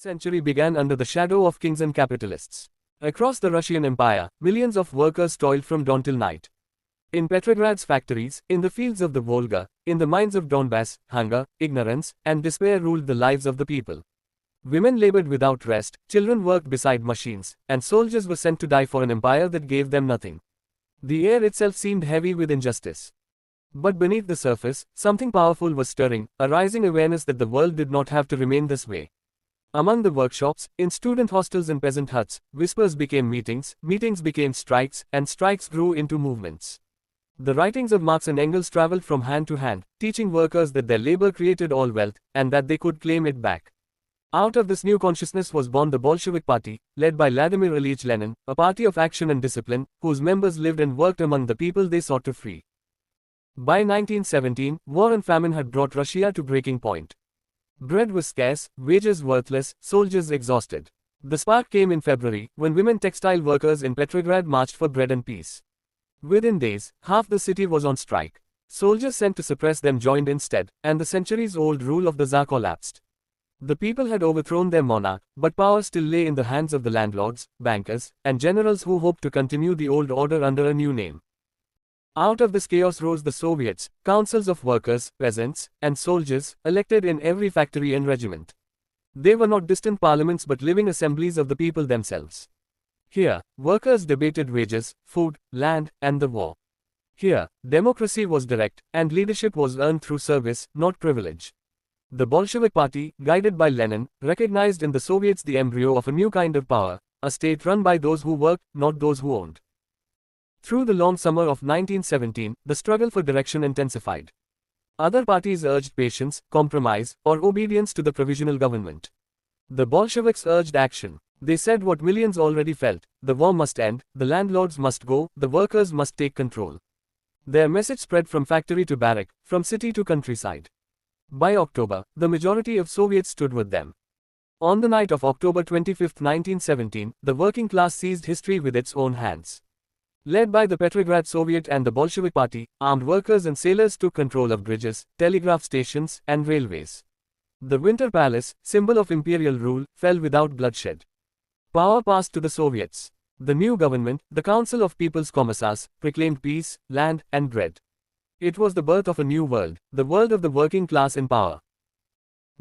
Century began under the shadow of kings and capitalists. Across the Russian Empire, millions of workers toiled from dawn till night. In Petrograd's factories, in the fields of the Volga, in the mines of Donbass, hunger, ignorance, and despair ruled the lives of the people. Women labored without rest, children worked beside machines, and soldiers were sent to die for an empire that gave them nothing. The air itself seemed heavy with injustice. But beneath the surface, something powerful was stirring, a rising awareness that the world did not have to remain this way. Among the workshops, in student hostels and peasant huts, whispers became meetings, meetings became strikes, and strikes grew into movements. The writings of Marx and Engels traveled from hand to hand, teaching workers that their labor created all wealth, and that they could claim it back. Out of this new consciousness was born the Bolshevik Party, led by Vladimir Ilyich Lenin, a party of action and discipline, whose members lived and worked among the people they sought to free. By 1917, war and famine had brought Russia to breaking point. Bread was scarce, wages worthless, soldiers exhausted. The spark came in February, when women textile workers in Petrograd marched for bread and peace. Within days, half the city was on strike. Soldiers sent to suppress them joined instead, and the centuries-old rule of the Tsar collapsed. The people had overthrown their monarch, but power still lay in the hands of the landlords, bankers, and generals who hoped to continue the old order under a new name. Out of this chaos rose the Soviets, councils of workers, peasants, and soldiers, elected in every factory and regiment. They were not distant parliaments but living assemblies of the people themselves. Here, workers debated wages, food, land, and the war. Here, democracy was direct, and leadership was earned through service, not privilege. The Bolshevik Party, guided by Lenin, recognized in the Soviets the embryo of a new kind of power, a state run by those who worked, not those who owned. Through the long summer of 1917, the struggle for direction intensified. Other parties urged patience, compromise, or obedience to the provisional government. The Bolsheviks urged action. They said what millions already felt: the war must end, the landlords must go, the workers must take control. Their message spread from factory to barrack, from city to countryside. By October, the majority of Soviets stood with them. On the night of October 25, 1917, the working class seized history with its own hands. Led by the Petrograd Soviet and the Bolshevik Party, armed workers and sailors took control of bridges, telegraph stations, and railways. The Winter Palace, symbol of imperial rule, fell without bloodshed. Power passed to the Soviets. The new government, the Council of People's Commissars, proclaimed peace, land, and bread. It was the birth of a new world, the world of the working class in power.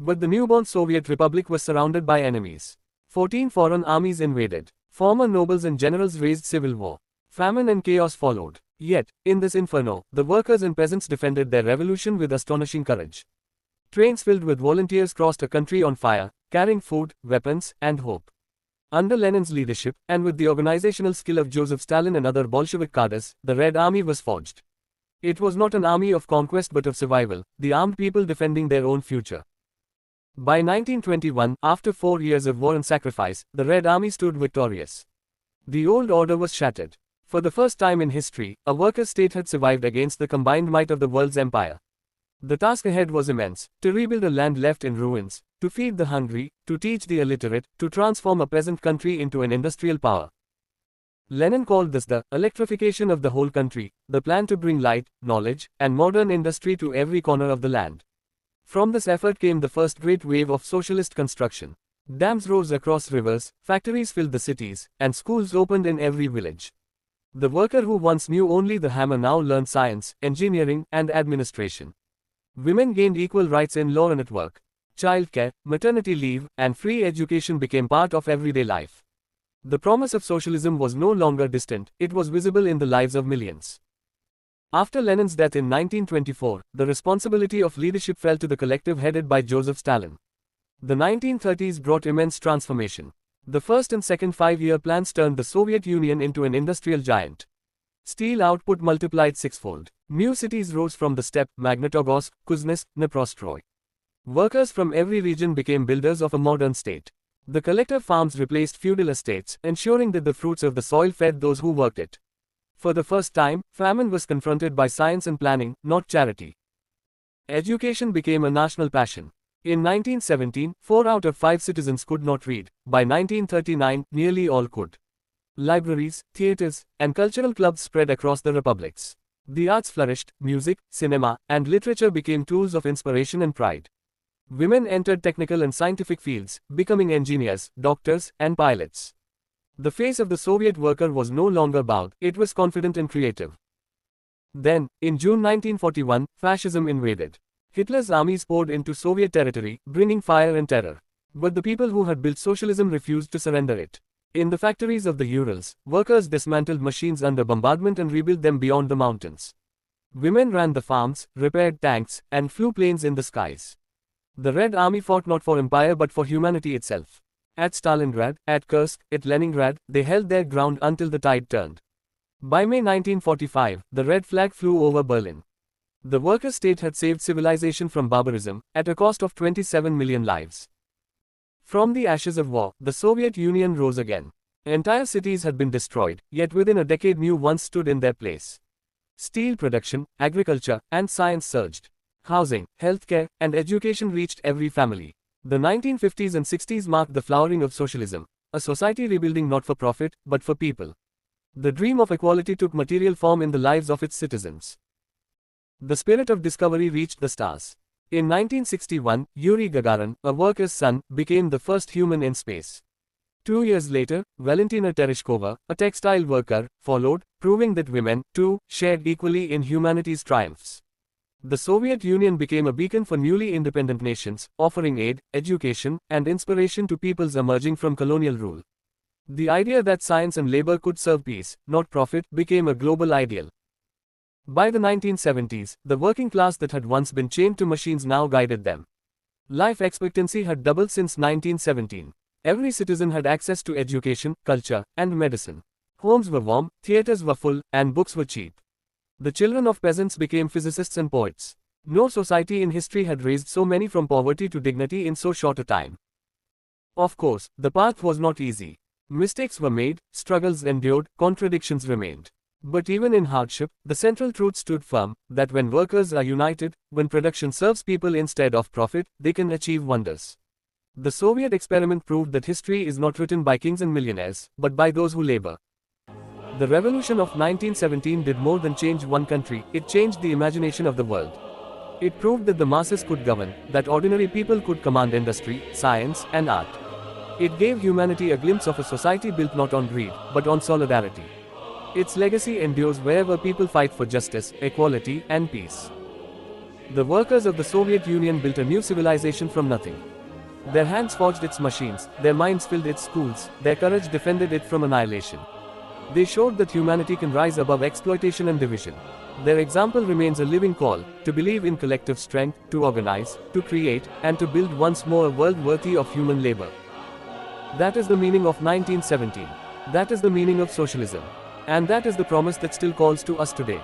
But the newborn Soviet Republic was surrounded by enemies. 14 foreign armies invaded. Former nobles and generals raised civil war. Famine and chaos followed. Yet, in this inferno, the workers and peasants defended their revolution with astonishing courage. Trains filled with volunteers crossed a country on fire, carrying food, weapons, and hope. Under Lenin's leadership, and with the organizational skill of Joseph Stalin and other Bolshevik cadres, the Red Army was forged. It was not an army of conquest but of survival, the armed people defending their own future. By 1921, after 4 years of war and sacrifice, the Red Army stood victorious. The old order was shattered. For the first time in history, a worker state had survived against the combined might of the world's empire. The task ahead was immense: to rebuild a land left in ruins, to feed the hungry, to teach the illiterate, to transform a peasant country into an industrial power. Lenin called this the electrification of the whole country, the plan to bring light, knowledge, and modern industry to every corner of the land. From this effort came the first great wave of socialist construction. Dams rose across rivers, factories filled the cities, and schools opened in every village. The worker who once knew only the hammer now learned science, engineering, and administration. Women gained equal rights in law and at work. Childcare, maternity leave, and free education became part of everyday life. The promise of socialism was no longer distant, it was visible in the lives of millions. After Lenin's death in 1924, the responsibility of leadership fell to the collective headed by Joseph Stalin. The 1930s brought immense transformation. The first and second 5-year plans turned the Soviet Union into an industrial giant. Steel output multiplied sixfold. New cities rose from the steppe: Magnitogorsk, Kuznets, Dnipro. Workers from every region became builders of a modern state. The collective farms replaced feudal estates, ensuring that the fruits of the soil fed those who worked it. For the first time, famine was confronted by science and planning, not charity. Education became a national passion. In 1917, 4 out of 5 citizens could not read. By 1939, nearly all could. Libraries, theaters, and cultural clubs spread across the republics. The arts flourished, music, cinema, and literature became tools of inspiration and pride. Women entered technical and scientific fields, becoming engineers, doctors, and pilots. The face of the Soviet worker was no longer bowed, it was confident and creative. Then, in June 1941, fascism invaded. Hitler's armies poured into Soviet territory, bringing fire and terror. But the people who had built socialism refused to surrender it. In the factories of the Urals, workers dismantled machines under bombardment and rebuilt them beyond the mountains. Women ran the farms, repaired tanks, and flew planes in the skies. The Red Army fought not for empire but for humanity itself. At Stalingrad, at Kursk, at Leningrad, they held their ground until the tide turned. By May 1945, the red flag flew over Berlin. The worker state had saved civilization from barbarism, at a cost of 27 million lives. From the ashes of war, the Soviet Union rose again. Entire cities had been destroyed, yet within a decade new ones stood in their place. Steel production, agriculture, and science surged. Housing, healthcare, and education reached every family. The 1950s and 60s marked the flowering of socialism, a society rebuilding not for profit, but for people. The dream of equality took material form in the lives of its citizens. The spirit of discovery reached the stars. In 1961, Yuri Gagarin, a worker's son, became the first human in space. 2 years later, Valentina Tereshkova, a textile worker, followed, proving that women, too, shared equally in humanity's triumphs. The Soviet Union became a beacon for newly independent nations, offering aid, education, and inspiration to peoples emerging from colonial rule. The idea that science and labor could serve peace, not profit, became a global ideal. By the 1970s, the working class that had once been chained to machines now guided them. Life expectancy had doubled since 1917. Every citizen had access to education, culture, and medicine. Homes were warm, theaters were full, and books were cheap. The children of peasants became physicists and poets. No society in history had raised so many from poverty to dignity in so short a time. Of course, the path was not easy. Mistakes were made, struggles endured, contradictions remained. But even in hardship, the central truth stood firm, that when workers are united, when production serves people instead of profit, they can achieve wonders. The Soviet experiment proved that history is not written by kings and millionaires, but by those who labor. The revolution of 1917 did more than change one country, it changed the imagination of the world. It proved that the masses could govern, that ordinary people could command industry, science, and art. It gave humanity a glimpse of a society built not on greed, but on solidarity. Its legacy endures wherever people fight for justice, equality, and peace. The workers of the Soviet Union built a new civilization from nothing. Their hands forged its machines, their minds filled its schools, their courage defended it from annihilation. They showed that humanity can rise above exploitation and division. Their example remains a living call, to believe in collective strength, to organize, to create, and to build once more a world worthy of human labor. That is the meaning of 1917. That is the meaning of socialism. And that is the promise that still calls to us today.